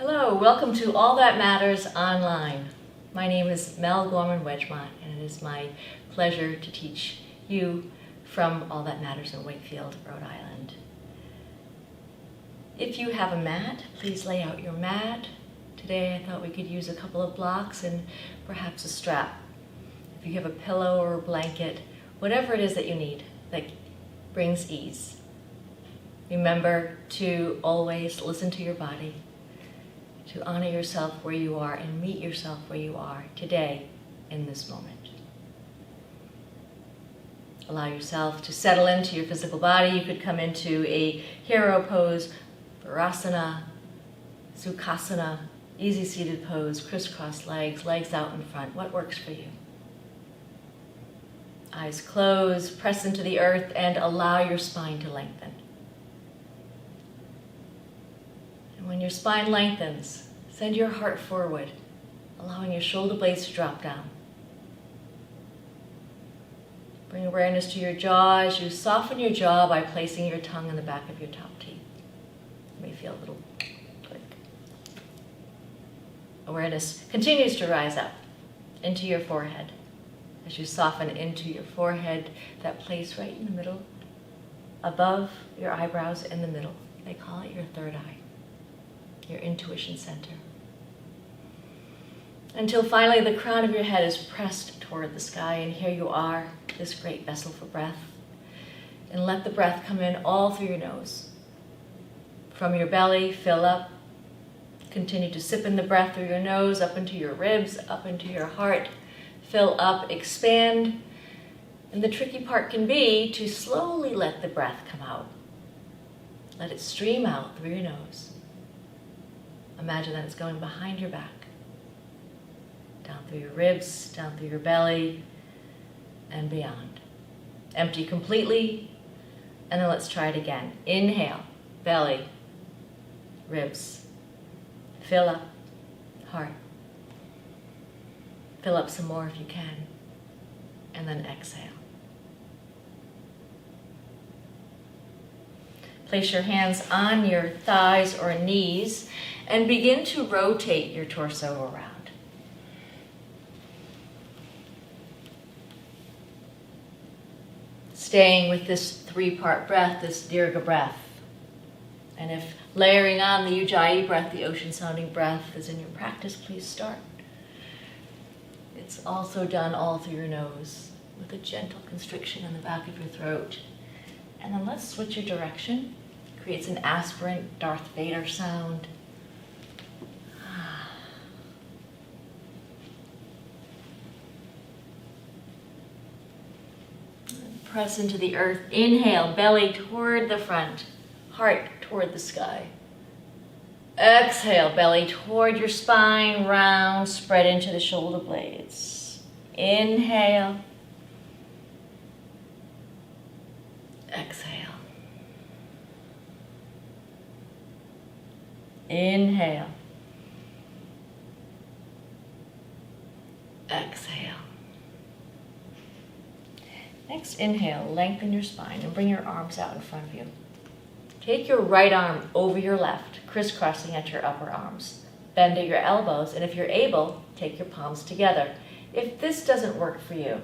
Hello, welcome to All That Matters Online. My name is Mel Gorman-Wedgemont, and it is my pleasure to teach you from All That Matters in Wakefield, Rhode Island. If you have a mat, please lay out your mat. Today I thought we could use a couple of blocks and perhaps a strap. If you have a pillow or a blanket, whatever it is that you need that brings ease. Remember to always listen to your body, to honor yourself where you are and meet yourself where you are today in this moment. Allow yourself to settle into your physical body. You could come into a hero pose, Virasana, Sukhasana, easy seated pose, crisscross legs, legs out in front. What works for you? Eyes closed, press into the earth and allow your spine to lengthen. And when your spine lengthens, send your heart forward, allowing your shoulder blades to drop down. Bring awareness to your jaw as you soften your jaw by placing your tongue in the back of your top teeth. You may feel a little click. Awareness continues to rise up into your forehead as you soften into your forehead, that place right in the middle, above your eyebrows in the middle. They call it your third eye, your intuition center. Until finally the crown of your head is pressed toward the sky, and here you are, this great vessel for breath. And let the breath come in all through your nose. From your belly, fill up. Continue to sip in the breath through your nose, up into your ribs, up into your heart. Fill up, expand. And the tricky part can be to slowly let the breath come out. Let it stream out through your nose. Imagine that it's going behind your back, down through your ribs, down through your belly, and beyond. Empty completely, and then let's try it again. Inhale, belly, ribs. Fill up, heart. Fill up some more if you can, and then exhale. Place your hands on your thighs or knees and begin to rotate your torso around. Staying with this three-part breath, this Dirga breath. And if layering on the Ujjayi breath, the ocean-sounding breath, is in your practice, please start. It's also done all through your nose with a gentle constriction in the back of your throat. And then let's switch your direction. Creates an aspirant Darth Vader sound. Press into the earth. Inhale, belly toward the front, heart toward the sky. Exhale, belly toward your spine, round, spread into the shoulder blades. Inhale. Exhale. Inhale. Exhale. Next, inhale, lengthen your spine and bring your arms out in front of you. Take your right arm over your left, crisscrossing at your upper arms. Bend at your elbows, and if you're able, take your palms together. If this doesn't work for you,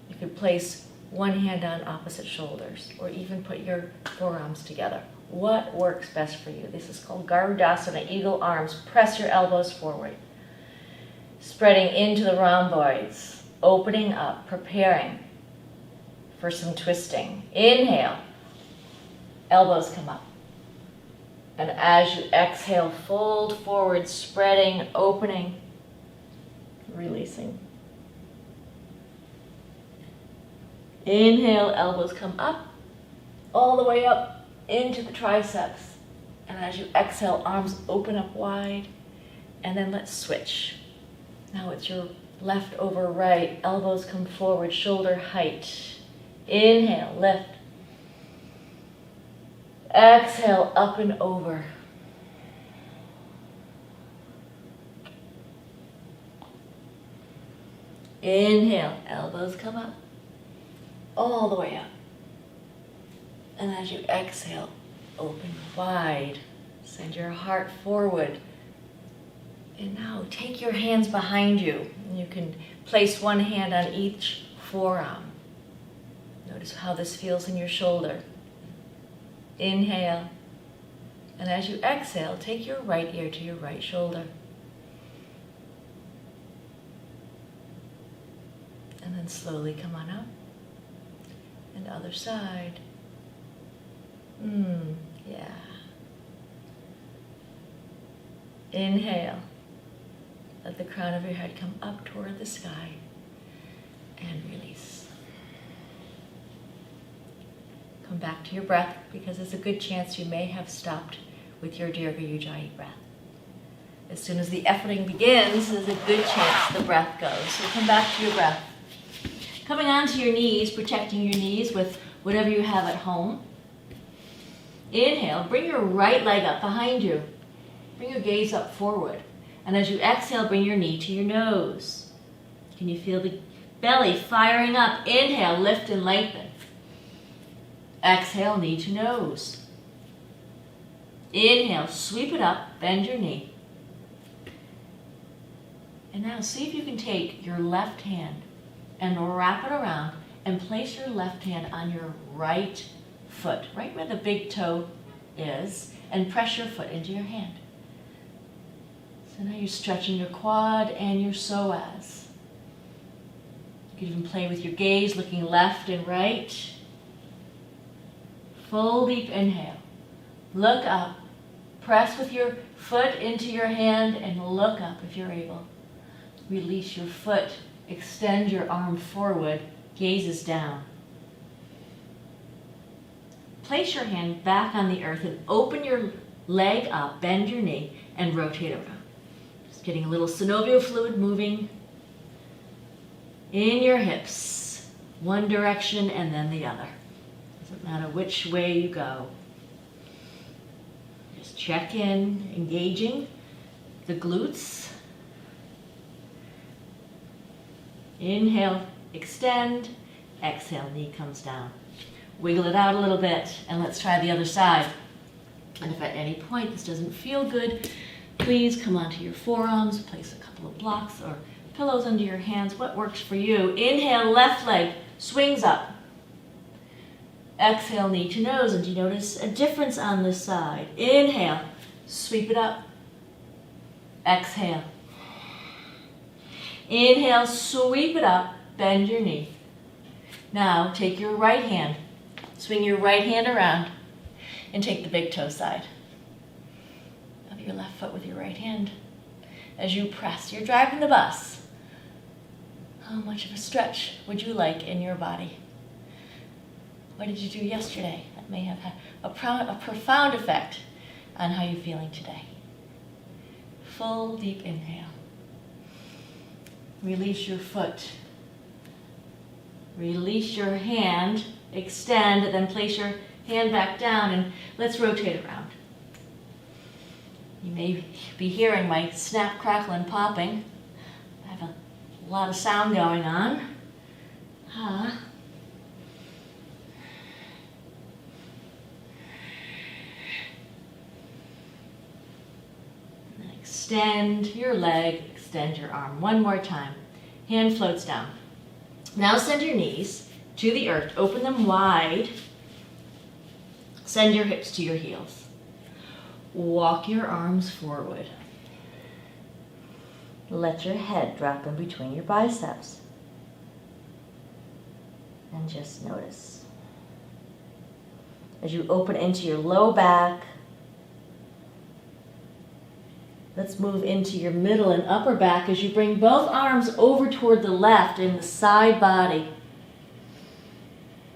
you could place one hand on opposite shoulders, or even put your forearms together. What works best for you? This is called Garudasana, eagle arms. Press your elbows forward. Spreading into the rhomboids, opening up, preparing for some twisting. Inhale. Elbows come up. And as you exhale, fold forward, spreading, opening, releasing. Inhale, elbows come up, all the way up into the triceps. And as you exhale, arms open up wide. And then let's switch. Now it's your left over right, elbows come forward, shoulder height. Inhale, lift. Exhale, up and over. Inhale, elbows come up, all the way up. And as you exhale, open wide, Send your heart forward. And now take your hands behind you. And you can place one hand on each forearm. Notice how this feels in your shoulder. Inhale. And as you exhale, take your right ear to your right shoulder. And then slowly come on up. And other side. Yeah. Inhale. Let the crown of your head come up toward the sky. And release. Come back to your breath, because there's a good chance you may have stopped with your Dirga Ujjayi breath. As soon as the efforting begins, there's a good chance the breath goes. So come back to your breath. Coming onto your knees, protecting your knees with whatever you have at home. Inhale, bring your right leg up behind you. Bring your gaze up forward. And as you exhale, bring your knee to your nose. Can you feel the belly firing up? Inhale, lift and lengthen. Exhale, knee to nose. Inhale, sweep it up, bend your knee. And now see if you can take your left hand and wrap it around and place your left hand on your right foot, right where the big toe is, and press your foot into your hand. So now you're stretching your quad and your psoas. You can even play with your gaze, looking left and right. Full deep inhale. Look up. Press with your foot into your hand and look up if you're able. Release your foot. Extend your arm forward. Gaze is down. Place your hand back on the earth and open your leg up, bend your knee, and rotate around. Just getting a little synovial fluid moving in your hips. One direction and then the other. Doesn't matter which way you go. Just check in, engaging the glutes. Inhale, extend. Exhale, knee comes down. Wiggle it out a little bit, and let's try the other side. And if at any point this doesn't feel good, please come onto your forearms, place a couple of blocks or pillows under your hands. What works for you? Inhale, left leg swings up. Exhale, knee to nose, and you notice a difference on this side. Inhale, sweep it up. Exhale. Inhale, sweep it up, bend your knee. Now take your right hand, swing your right hand around, and take the big toe side of your left foot with your right hand. As you press, you're driving the bus. How much of a stretch would you like in your body? What did you do yesterday? That may have had a profound effect on how you're feeling today. Full deep inhale. Release your foot. Release your hand. Extend, then place your hand back down and let's rotate around. You may be hearing my snap, crackle, and popping. I have a lot of sound going on. Extend your leg, extend your arm. One more time. Hand floats down. Now send your knees to the earth. Open them wide. Send your hips to your heels. Walk your arms forward. Let your head drop in between your biceps. And just notice. As you open into your low back, let's move into your middle and upper back as you bring both arms over toward the left in the side body.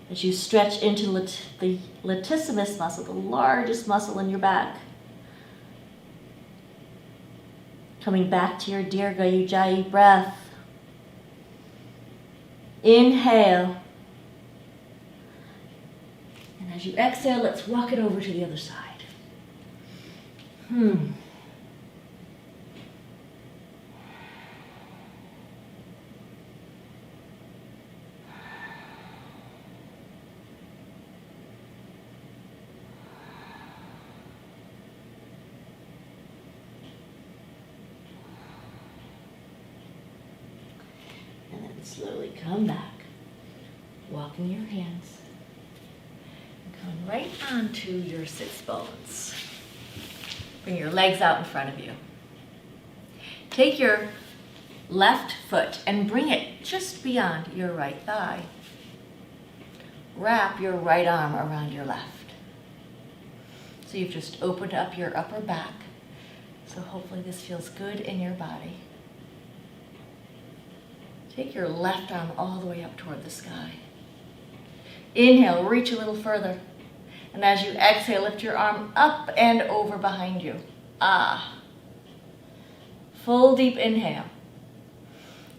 As you stretch into the latissimus muscle, the largest muscle in your back. Coming back to your Dirga Ujjayi breath. Inhale. And as you exhale, let's walk it over to the other side. slowly come back, walking your hands, and come right onto your sits bones. Bring your legs out in front of you. Take your left foot and bring it just beyond your right thigh. Wrap your right arm around your left. So you've just opened up your upper back. So hopefully this feels good in your body. Take your left arm all the way up toward the sky. Inhale, reach a little further. And as you exhale, lift your arm up and over behind you. Full deep inhale.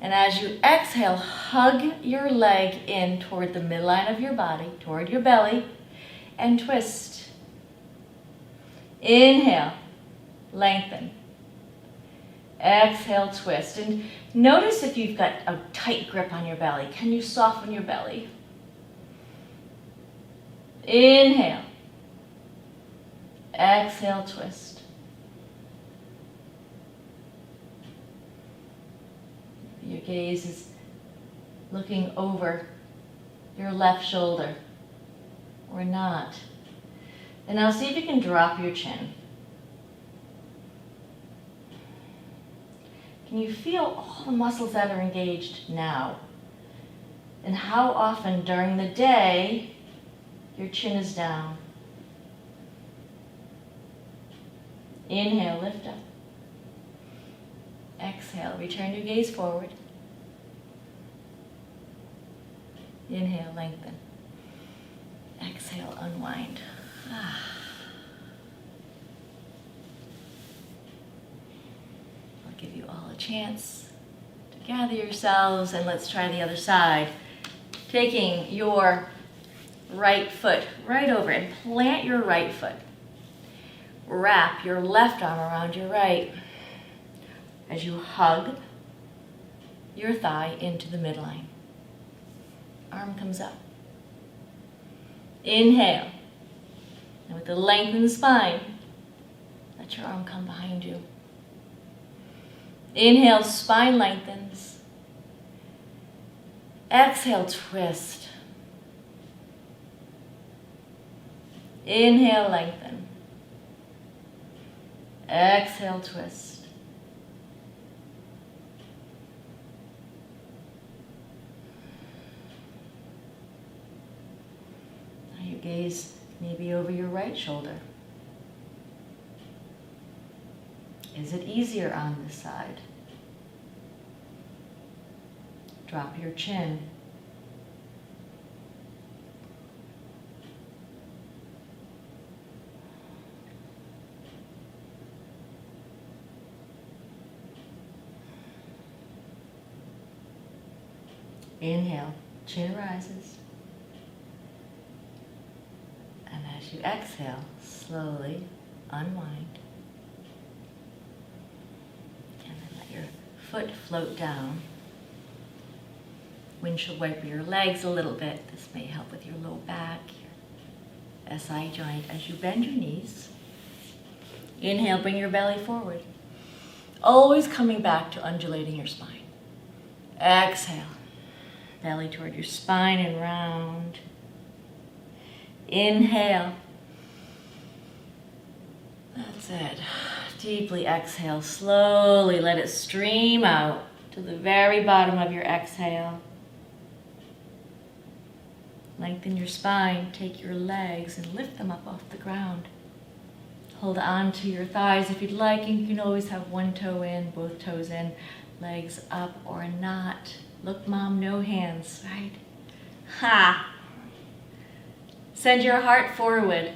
And as you exhale, hug your leg in toward the midline of your body, toward your belly, and twist. Inhale, lengthen. Exhale, twist. And notice if you've got a tight grip on your belly. Can you soften your belly? Inhale. Exhale, twist. Your gaze is looking over your left shoulder or not. And now see if you can drop your chin. Can you feel all the muscles that are engaged now? And how often during the day your chin is down? Inhale, lift up. Exhale, return your gaze forward. Inhale, lengthen. Exhale, unwind. I'll give you all a chance to gather yourselves, and let's try the other side. Taking your right foot right over and plant your right foot. Wrap your left arm around your right as you hug your thigh into the midline. Arm comes up. Inhale. And with the lengthened spine, let your arm come behind you. Inhale, spine lengthens. Exhale, twist. Inhale, lengthen. Exhale, twist. Now your gaze maybe over your right shoulder. Is it easier on this side? Drop your chin. Inhale, chin rises. And as you exhale, slowly unwind. And then let your foot float down. Windshield wiper your legs a little bit. This may help with your low back, your SI joint. As you bend your knees, inhale, bring your belly forward. Always coming back to undulating your spine. Exhale. Belly toward your spine and round. Inhale. That's it. Deeply exhale. Slowly let it stream out to the very bottom of your exhale. Lengthen your spine. Take your legs and lift them up off the ground. Hold on to your thighs if you'd like, and you can always have one toe in, both toes in, legs up or not. Look, Mom, no hands, right? Ha! Send your heart forward.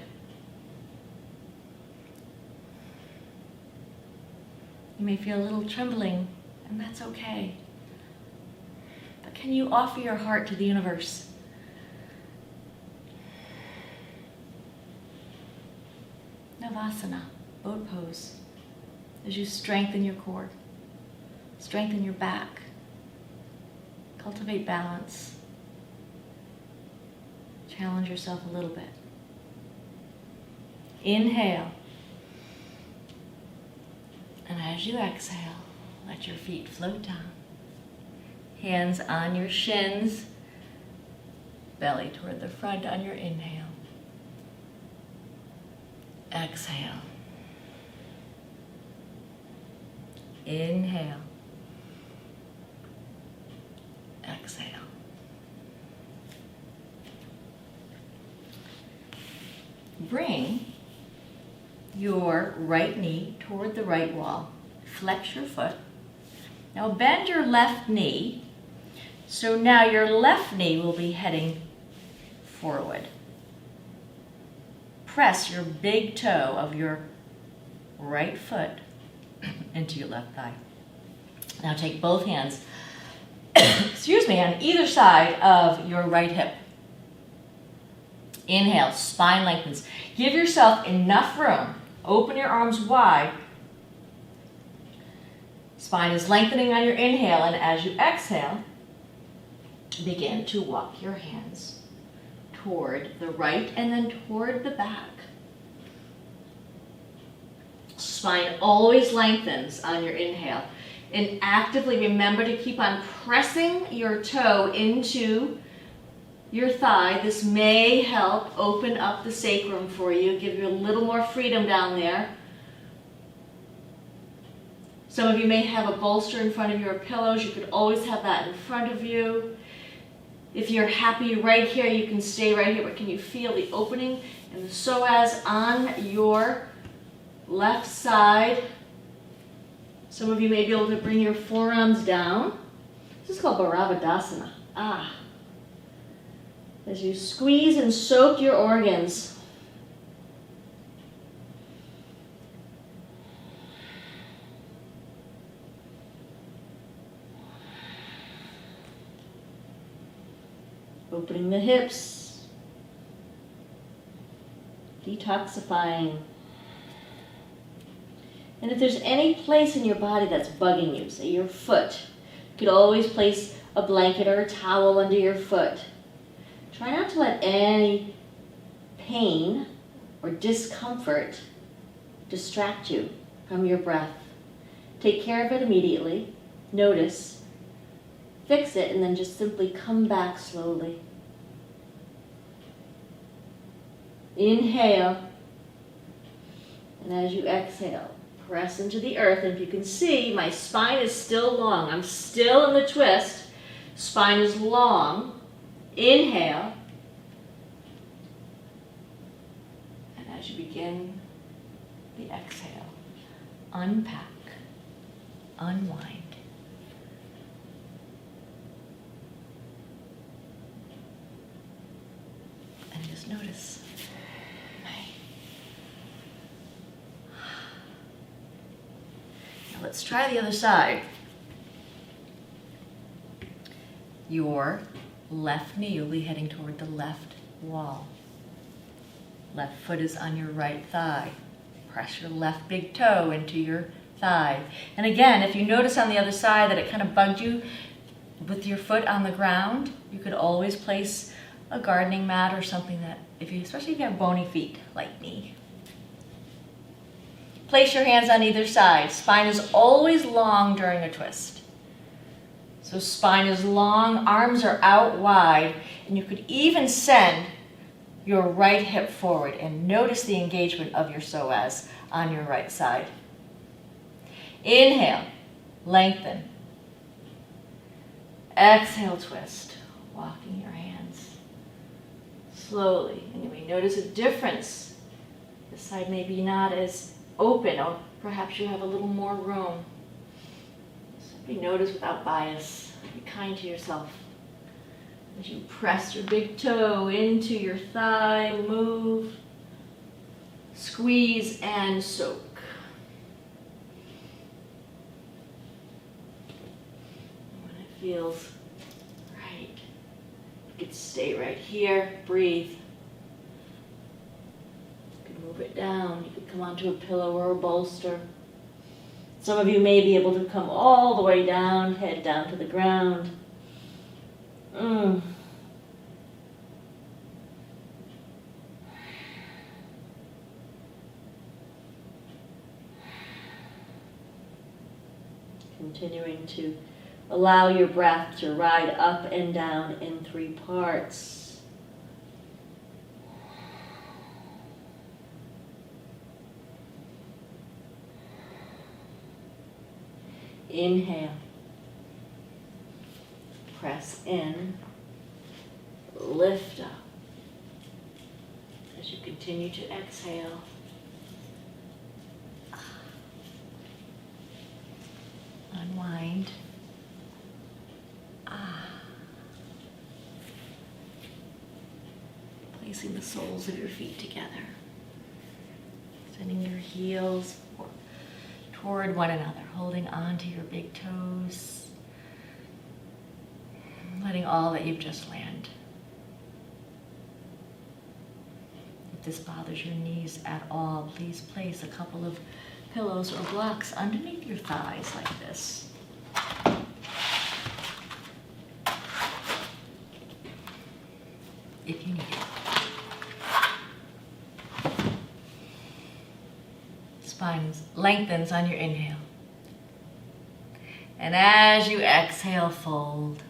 You may feel a little trembling, and that's okay. But can you offer your heart to the universe? Navasana, boat pose, as you strengthen your core, strengthen your back, cultivate balance, challenge yourself a little bit. Inhale, and as you exhale, let your feet float down. Hands on your shins. Belly toward the front on your inhale. Exhale. Inhale. Exhale. Bring your right knee toward the right wall. Flex your foot. Now bend your left knee. So now your left knee will be heading forward. Press your big toe of your right foot into your left thigh. Now take both hands, excuse me, on either side of your right hip. Inhale, spine lengthens. Give yourself enough room. Open your arms wide. Spine is lengthening on your inhale, and as you exhale, begin to walk your hands toward the right and then toward the back. Spine always lengthens on your inhale. And actively remember to keep on pressing your toe into your thigh. This may help open up the sacrum for you, give you a little more freedom down there. Some of you may have a bolster in front of your pillows. You could always have that in front of you. If you're happy right here, you can stay right here, but can you feel the opening and the psoas on your left side? Some of you may be able to bring your forearms down. This is called Bharavadasana. As you squeeze and soak your organs. Opening the hips. Detoxifying. And if there's any place in your body that's bugging you, say your foot, you could always place a blanket or a towel under your foot. Try not to let any pain or discomfort distract you from your breath. Take care of it immediately. Notice. Fix it, and then just simply come back slowly. Inhale. And as you exhale, press into the earth. And if you can see, my spine is still long. I'm still in the twist. Spine is long. Inhale. And as you begin the exhale, unpack, unwind. And just notice. Let's try the other side. Your left knee will be heading toward the left wall. Left foot is on your right thigh. Press your left big toe into your thigh. And again, if you notice on the other side that it kind of bugged you with your foot on the ground, you could always place a gardening mat or something that, especially if you have bony feet like me. Place your hands on either side. Spine is always long during a twist. So spine is long, arms are out wide, and you could even send your right hip forward and notice the engagement of your psoas on your right side. Inhale, lengthen. Exhale, twist, walking your hands slowly. And you may notice a difference. This side may be not as open, or perhaps you have a little more room. Simply notice without bias. Be kind to yourself. As you press your big toe into your thigh, move, squeeze, and soak. When it feels right, you can stay right here, breathe. Move it down. You could come onto a pillow or a bolster. Some of you may be able to come all the way down, head down to the ground. Continuing to Allow your breath to ride up and down in 3 parts. Inhale. Press in. Lift up. As you continue to exhale. Unwind. Placing the soles of your feet together. Sending your heels toward one another, holding on to your big toes. Letting all that you've just land. If this bothers your knees at all, please place a couple of pillows or blocks underneath your thighs like this. If you need it. Spine lengthens on your inhale. And as you exhale, fold.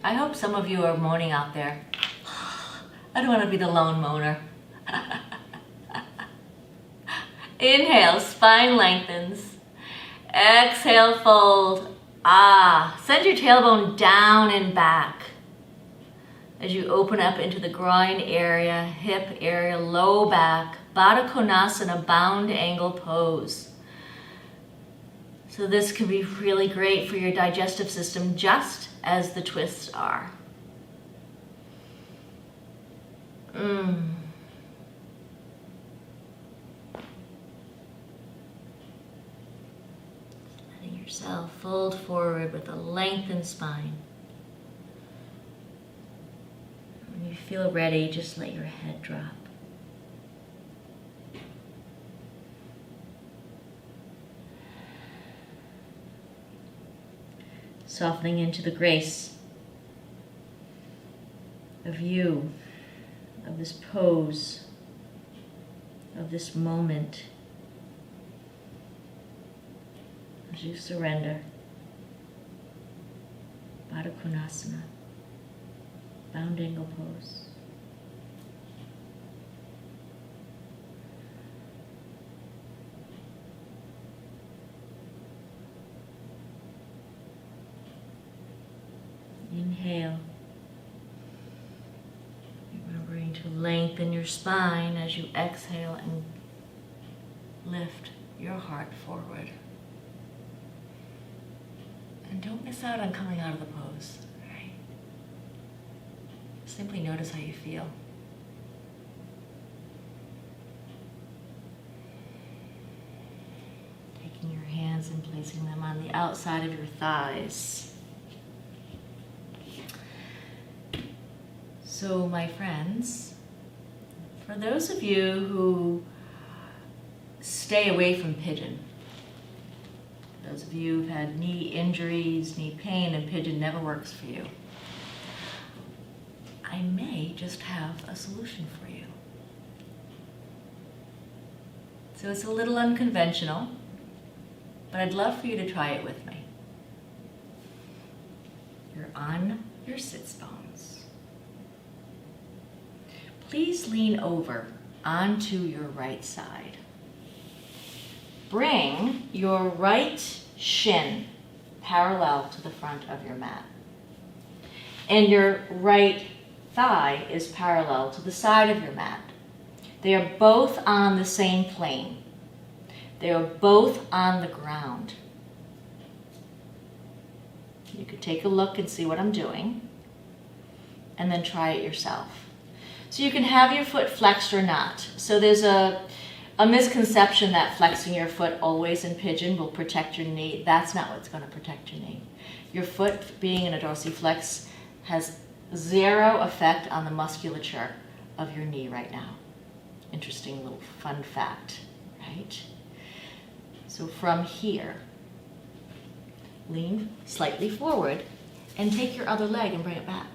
I hope some of you are moaning out there. I don't want to be the lone moaner. Inhale, spine lengthens. Exhale, fold. Send your tailbone down and back. As you open up into the groin area, hip area, low back, Baddha Konasana, bound angle pose. So this can be really great for your digestive system, just as the twists are. Letting yourself fold forward with a lengthened spine. When you feel ready, just let your head drop. Softening into the grace of you, of this pose, of this moment, as you surrender. Baddha Konasana, bound angle pose. Inhale. Remembering to lengthen your spine as you exhale and lift your heart forward. And don't miss out on coming out of the pose, right? Simply notice how you feel. Taking your hands and placing them on the outside of your thighs. So, my friends, for those of you who stay away from pigeon, those of you who've had knee injuries, knee pain, and pigeon never works for you, I may just have a solution for you. So it's a little unconventional, but I'd love for you to try it with me. You're on your sits bones. Please lean over onto your right side. Bring your right shin parallel to the front of your mat. And your right thigh is parallel to the side of your mat. They are both on the same plane. They are both on the ground. You could take a look and see what I'm doing, and then try it yourself. So you can have your foot flexed or not. So there's a misconception that flexing your foot always in pigeon will protect your knee. That's not what's going to protect your knee. Your foot being in a dorsiflex has zero effect on the musculature of your knee right now. Interesting little fun fact, right? So from here, lean slightly forward and take your other leg and bring it back.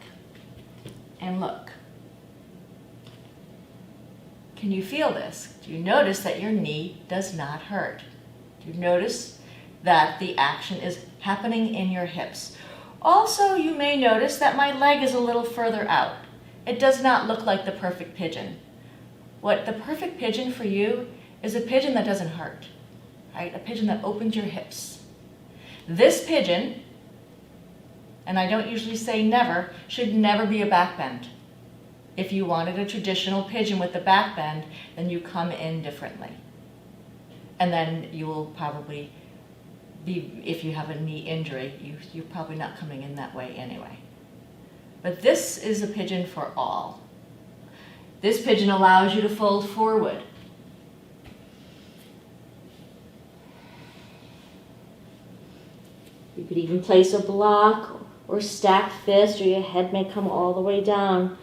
And look. Can you feel this? Do you notice that your knee does not hurt? You notice that the action is happening in your hips. Also, you may notice that my leg is a little further out. It does not look like the perfect pigeon. What the perfect pigeon for you is a pigeon that doesn't hurt, right? A pigeon that opens your hips. This pigeon, and I don't usually say never, should never be a back bend. If you wanted a traditional pigeon with the back bend, then you come in differently. And then you will probably be, if you have a knee injury, you're probably not coming in that way anyway. But this is a pigeon for all. This pigeon allows you to fold forward. You could even place a block or stacked fist, or your head may come all the way down.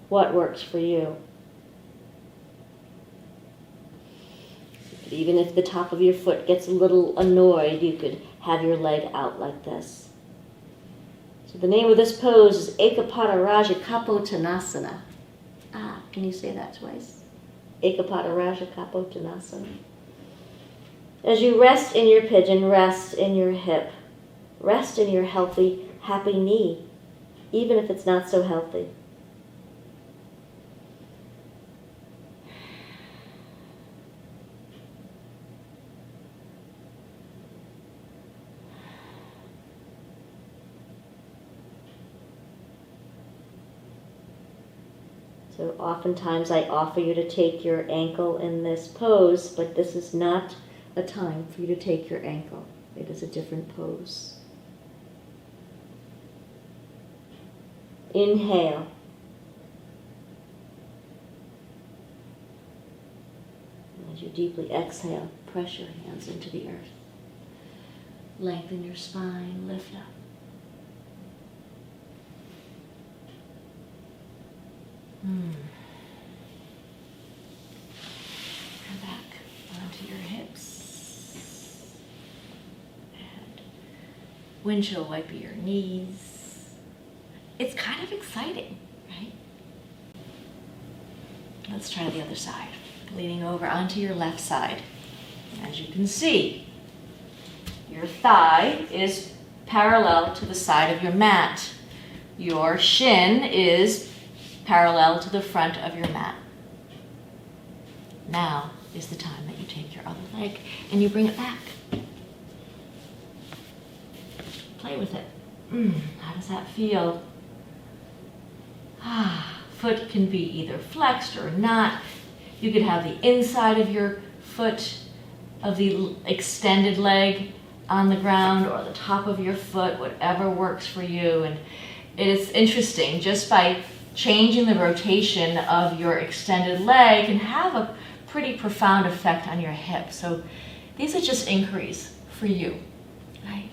What works for you? Even if the top of your foot gets a little annoyed, you could have your leg out like this. So the name of this pose is Ekapada Raja Kapotanasana. Can you say that twice? Ekapada Raja Kapotanasana. As you rest in your pigeon, rest in your hip. Rest in your healthy, happy knee, even if it's not so healthy. So oftentimes I offer you to take your ankle in this pose, but this is not a time for you to take your ankle. It is a different pose. Inhale. As you deeply exhale, press your hands into the earth. Lengthen your spine, lift up. Come back onto your hips. And windshield wiper your knees. It's kind of exciting, right? Let's try the other side. Leaning over onto your left side. As you can see, your thigh is parallel to the side of your mat. Your shin is parallel to the front of your mat. Now is the time that you take your other leg and you bring it back. Play with it. How does that feel? Foot can be either flexed or not. You could have the inside of your foot, of the extended leg on the ground, or the top of your foot, whatever works for you. And it is interesting, just by changing the rotation of your extended leg can have a pretty profound effect on your hip. So these are just inquiries for you, right?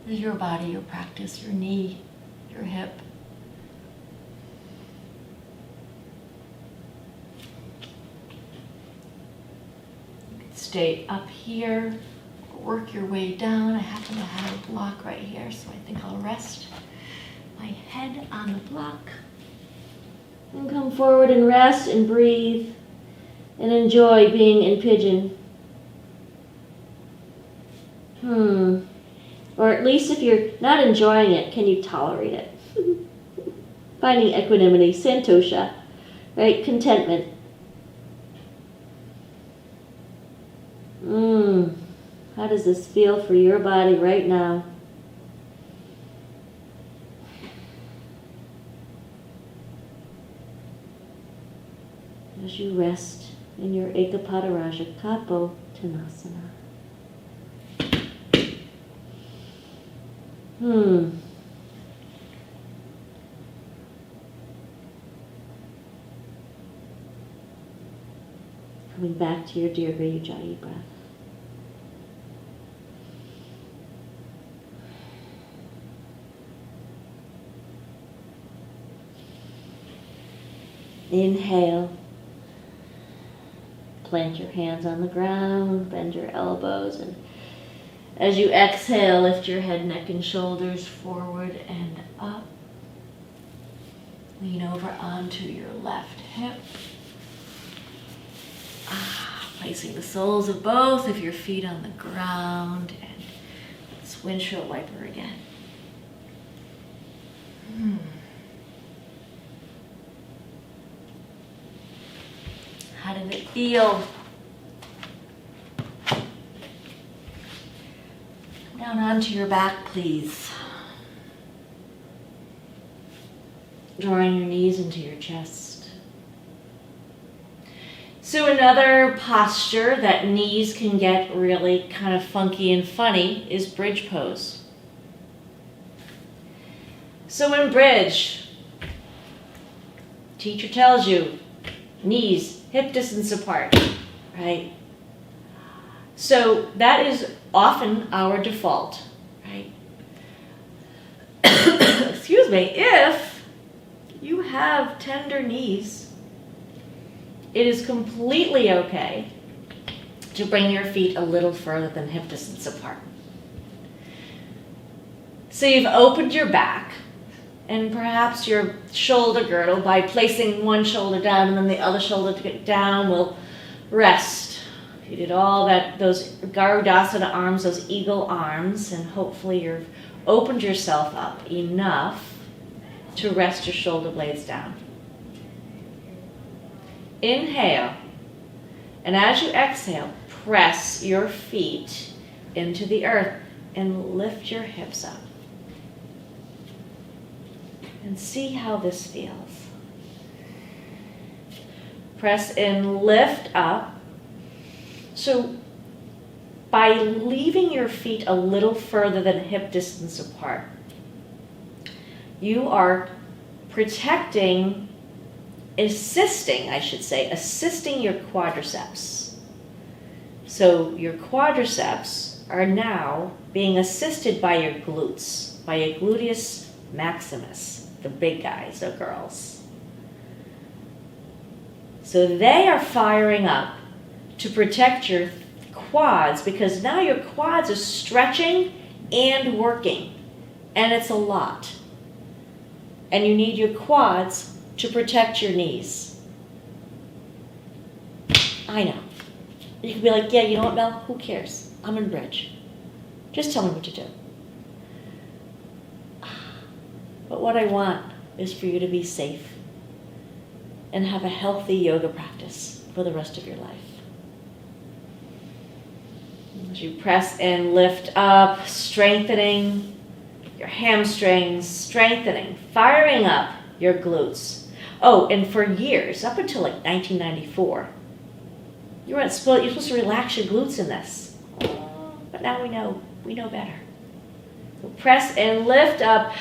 This is your body, your practice, your knee, your hip. You can stay up here, work your way down. I happen to have a block right here, so I think I'll rest my head on the block. And come forward and rest and breathe and enjoy being in pigeon. Or at least if you're not enjoying it, can you tolerate it? Finding equanimity, santosha, right? Contentment. How does this feel for your body right now? As you rest in your Ekapada Raja Kapotanasana. Coming back to your Dirga Ujjayi breath. Inhale. Plant your hands on the ground, bend your elbows, and as you exhale, lift your head, neck, and shoulders forward and up. Lean over onto your left hip. placing the soles of both of your feet on the ground, and let's windshield wiper again. How did it feel? Come down onto your back, please. Drawing your knees into your chest. So another posture that knees can get really kind of funky and funny is bridge pose. So in bridge, teacher tells you, knees hip distance apart, right? So that is often our default, right? Excuse me, if you have tender knees, it is completely okay to bring your feet a little further than hip distance apart. So you've opened your back and perhaps your shoulder girdle, by placing one shoulder down and then the other shoulder to get down, will rest. You did all that, those Garudasana arms, those eagle arms, and hopefully you've opened yourself up enough to rest your shoulder blades down. Inhale, and as you exhale, press your feet into the earth and lift your hips up. And see how this feels. Press in, lift up. So by leaving your feet a little further than hip distance apart, you are protecting, assisting your quadriceps. So your quadriceps are now being assisted by your glutes, by your gluteus maximus, the big guys or girls. So they are firing up to protect your quads, because now your quads are stretching and working, and it's a lot. And you need your quads to protect your knees. I know. You can be like, yeah, you know what, Mel? Who cares? I'm in bridge. Just tell me what to do. But what I want is for you to be safe and have a healthy yoga practice for the rest of your life. As you press and lift up, strengthening your hamstrings, strengthening, firing up your glutes. Oh, and for years, up until like 1994, you're supposed to relax your glutes in this. But now we know better. So press and lift up.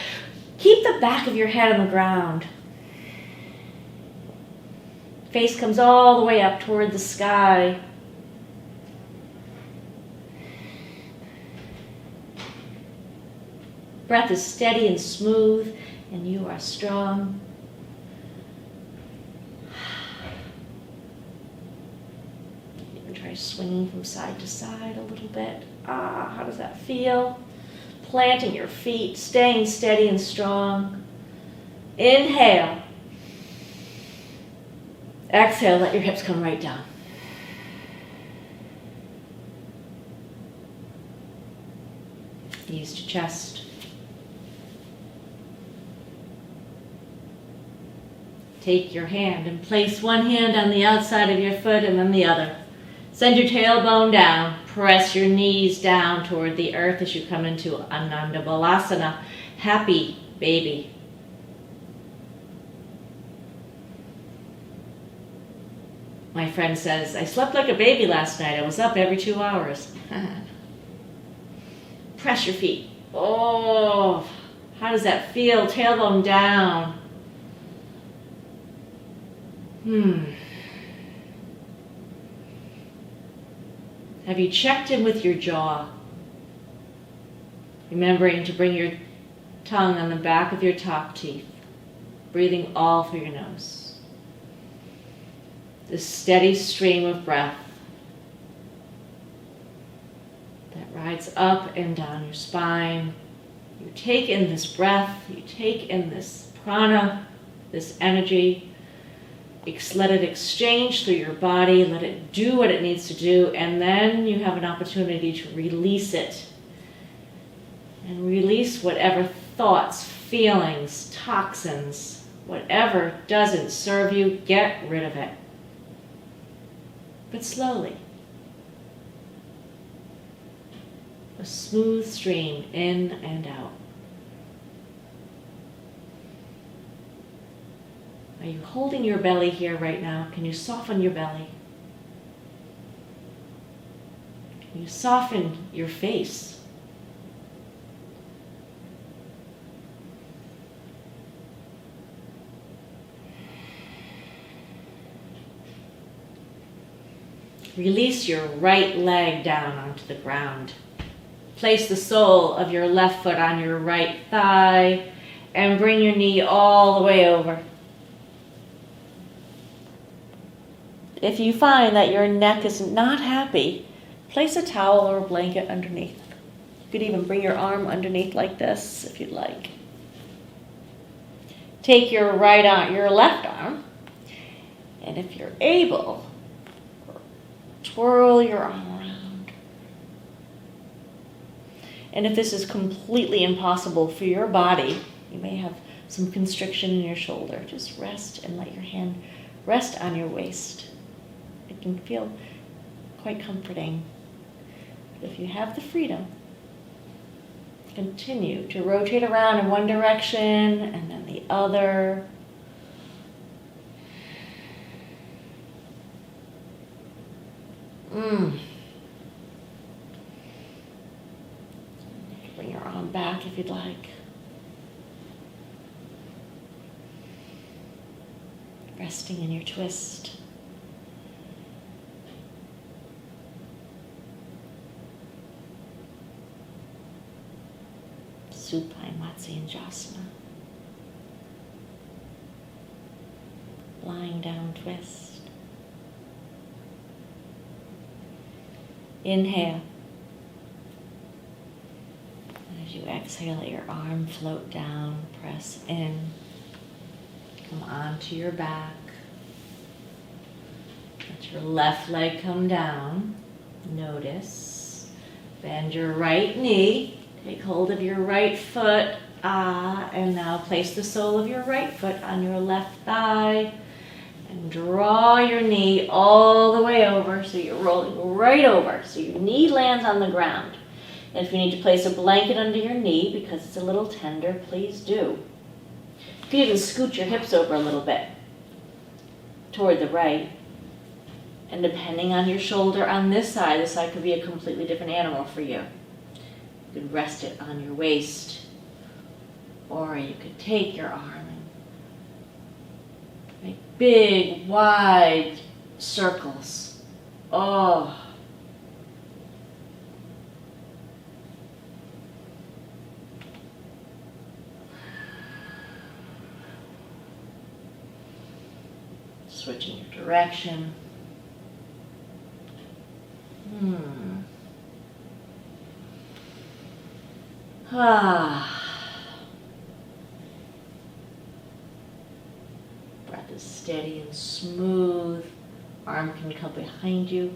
Keep the back of your head on the ground. Face comes all the way up toward the sky. Breath is steady and smooth, and you are strong. Even try swinging from side to side a little bit. How does that feel? Planting your feet, staying steady and strong. Inhale. Exhale, let your hips come right down. Knees to chest. Take your hand and place one hand on the outside of your foot and then the other. Send your tailbone down. Press your knees down toward the earth as you come into Ananda Balasana, happy baby. My friend says, I slept like a baby last night. I was up every 2 hours. Press your feet. Oh, how does that feel? Tailbone down. Have you checked in with your jaw? Remembering to bring your tongue on the back of your top teeth. Breathing all through your nose. This steady stream of breath that rides up and down your spine. You take in this breath, you take in this prana, this energy, Let it exchange through your body, let it do what it needs to do, and then you have an opportunity to release it. And release whatever thoughts, feelings, toxins, whatever doesn't serve you, get rid of it. But slowly. A smooth stream in and out. Are you holding your belly here right now? Can you soften your belly? Can you soften your face? Release your right leg down onto the ground. Place the sole of your left foot on your right thigh and bring your knee all the way over. If you find that your neck is not happy, place a towel or a blanket underneath. You could even bring your arm underneath like this if you'd like. Take your left arm, and if you're able, twirl your arm around. And if this is completely impossible for your body, you may have some constriction in your shoulder, just rest and let your hand rest on your waist. It can feel quite comforting. But if you have the freedom, continue to rotate around in one direction and then the other. Bring your arm back if you'd like. Resting in your twist. Supine Matsyasana. Lying down twist. Inhale. And as you exhale, let your arm float down, press in, come onto your back. Let your left leg come down. Notice. Bend your right knee. Take hold of your right foot. And now place the sole of your right foot on your left thigh. And draw your knee all the way over so you're rolling right over. So your knee lands on the ground. And if you need to place a blanket under your knee because it's a little tender, please do. You can even scoot your hips over a little bit toward the right. And depending on your shoulder on this side could be a completely different animal for you. You could rest it on your waist. Or you could take your arm and make big, wide circles. Oh. Switching your direction. Breath is steady and smooth. Arm can come behind you.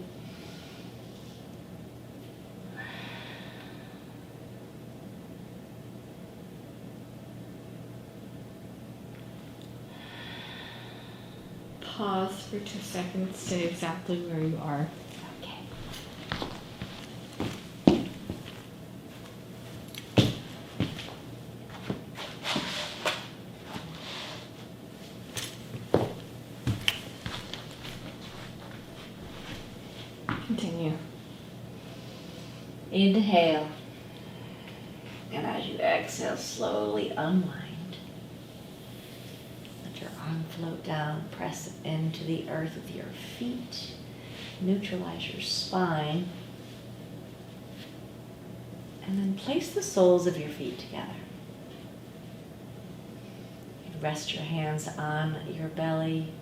Pause for 2 seconds. Stay exactly where you are. Okay. Continue. Inhale. And as you exhale, slowly unwind. Let your arm float down. Press into the earth with your feet. Neutralize your spine. And then place the soles of your feet together. Rest your hands on your belly.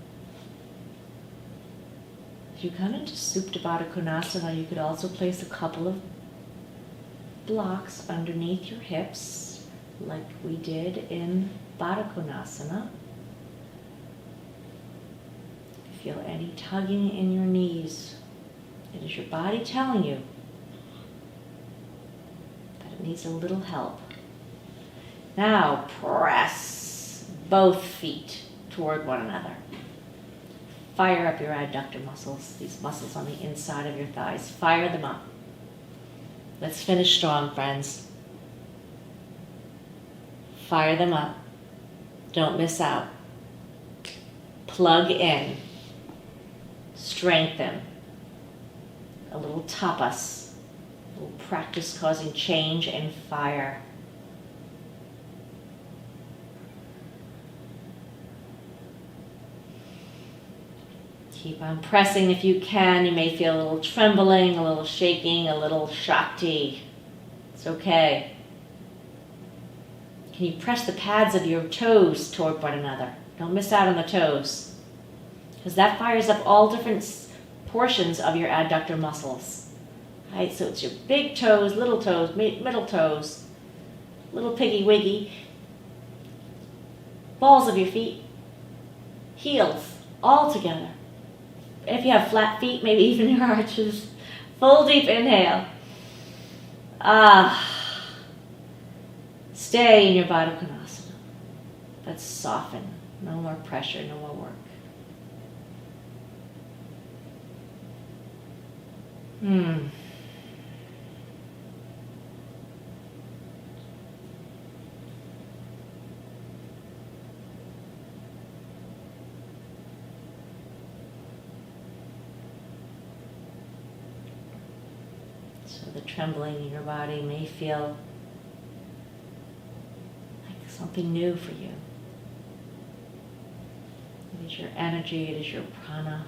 If you come into Supta Baddha Konasana, you could also place a couple of blocks underneath your hips, like we did in Baddha Konasana. feel any tugging in your knees, it is your body telling you that it needs a little help. Now press both feet toward one another. Fire up your adductor muscles, these muscles on the inside of your thighs. Fire them up. Let's finish strong, friends. Fire them up. Don't miss out. Plug in. Strengthen. A little tapas. A little practice causing change and fire. Keep on pressing if you can. You may feel a little trembling, a little shaking, a little shakti. It's okay. Can you press the pads of your toes toward one another? Don't miss out on the toes, because that fires up all different portions of your adductor muscles. Right? So it's your big toes, middle toes, little piggy wiggy, balls of your feet, heels, all together. If you have flat feet, maybe even your arches. Full deep inhale. Stay in your Baddha Konasana. Let's soften. No more pressure, no more work. So the trembling in your body may feel like something new for you. It is your energy, it is your prana,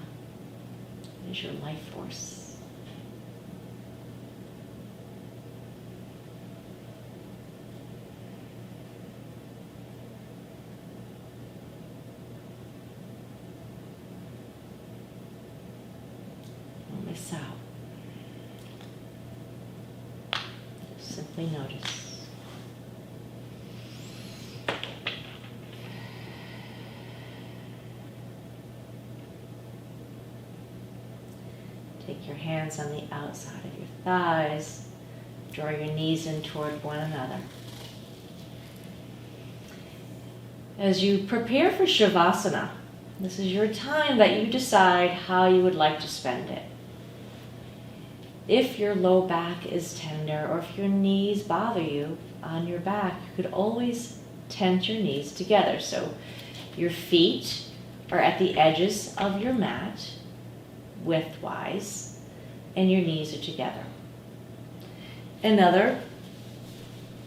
it is your life force. Don't miss out. Simply notice. Take your hands on the outside of your thighs. Draw your knees in toward one another. As you prepare for Shavasana, this is your time that you decide how you would like to spend it. If your low back is tender or if your knees bother you on your back, you could always tent your knees together. So your feet are at the edges of your mat, widthwise, and your knees are together. Another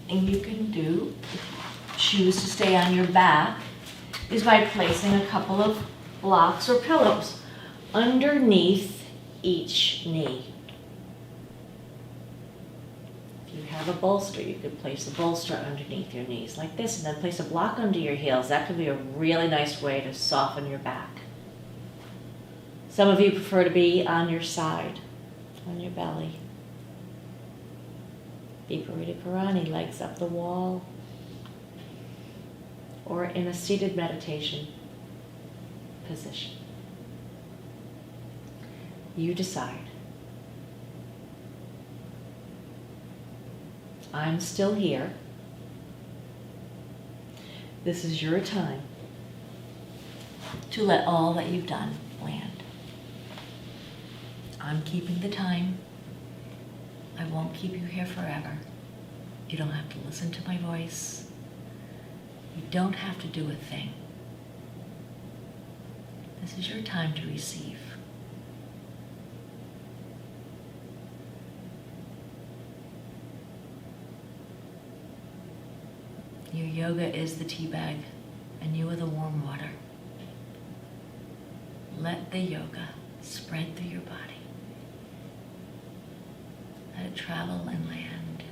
thing you can do, if you choose to stay on your back, is by placing a couple of blocks or pillows underneath each knee. If you have a bolster, you could place a bolster underneath your knees like this, and then place a block under your heels. That could be a really nice way to soften your back. Some of you prefer to be on your side, on your belly. Viparita Karani, legs up the wall, or in a seated meditation position. You decide. I'm still here. This is your time to let all that you've done land. I'm keeping the time. I won't keep you here forever. You don't have to listen to my voice. You don't have to do a thing. This is your time to receive. Your yoga is the tea bag, and you are the warm water. Let the yoga spread through your body. Let it travel and land.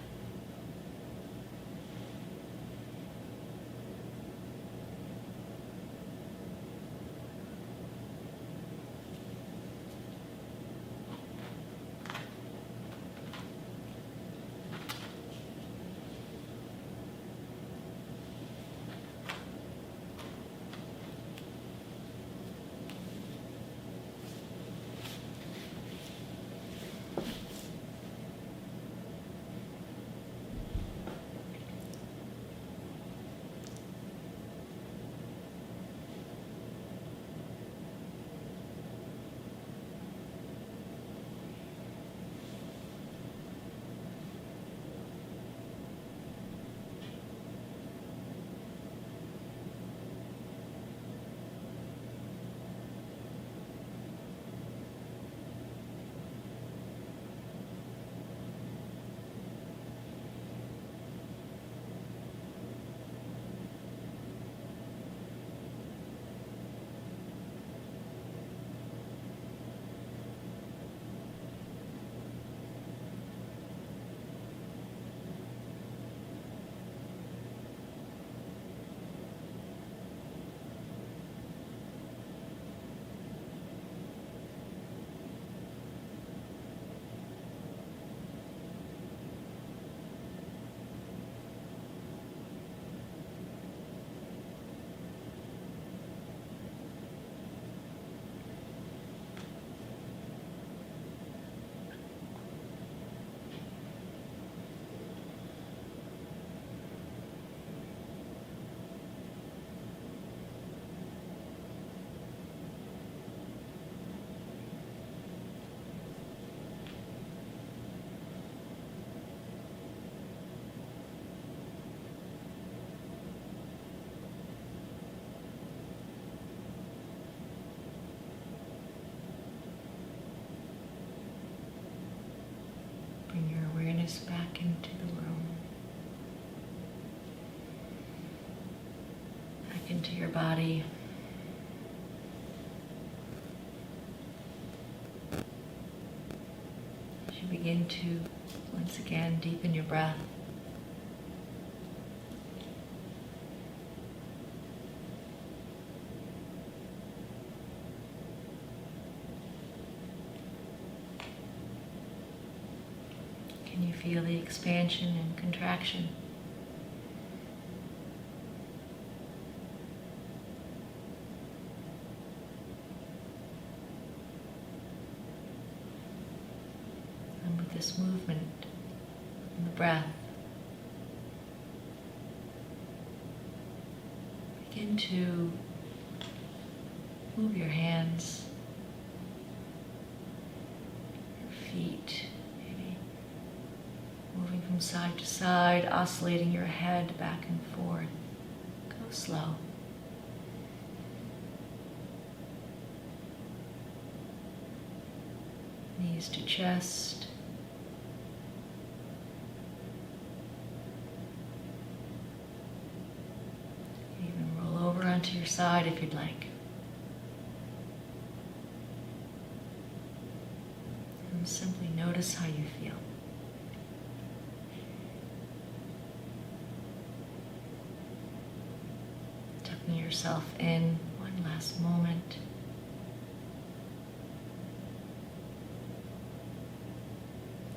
into your body. As you begin to, once again, deepen your breath. Can you feel the expansion and contraction? And with this movement in the breath, begin to move your hands, your feet, maybe moving from side to side, oscillating your head back and forth. Go slow. Knees to chest. Even roll over onto your side if you'd like. And simply notice how you feel. Tucking yourself in one last moment.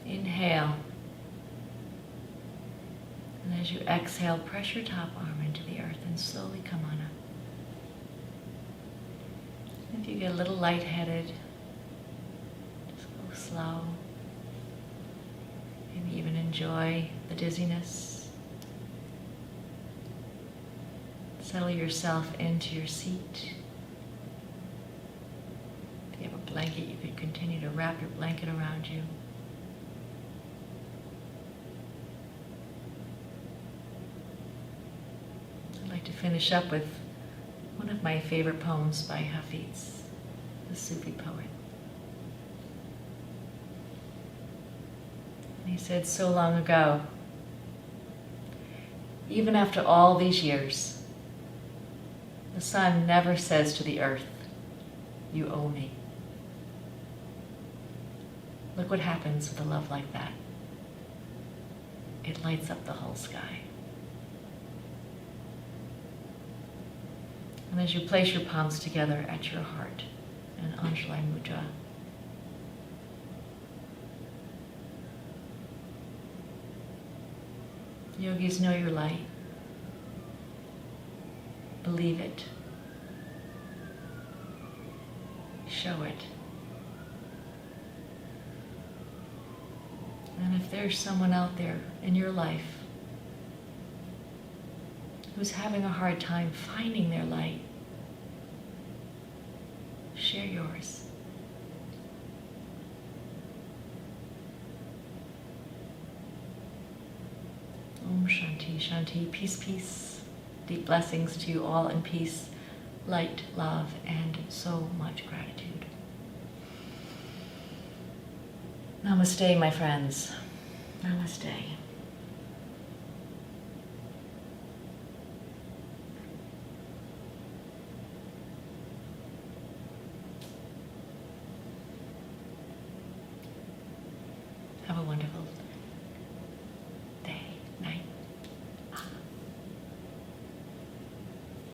Inhale. And as you exhale, press your top arm into the earth and slowly come on up. If you get a little lightheaded, just go slow. Maybe even enjoy the dizziness. Settle yourself into your seat. If you have a blanket, you could continue to wrap your blanket around you. I'd like to finish up with one of my favorite poems by Hafiz, the Sufi poet. And he said so long ago, even after all these years, the sun never says to the earth, "You owe me." Look what happens with a love like that. It lights up the whole sky. And as you place your palms together at your heart, an Anjali Mudra, yogis, know your light. Believe it. Show it. And if there's someone out there in your life who's having a hard time finding their light, share yours. Om Shanti Shanti. Peace, peace. Deep blessings to you all in peace, light, love, and so much gratitude. Namaste, my friends. Namaste.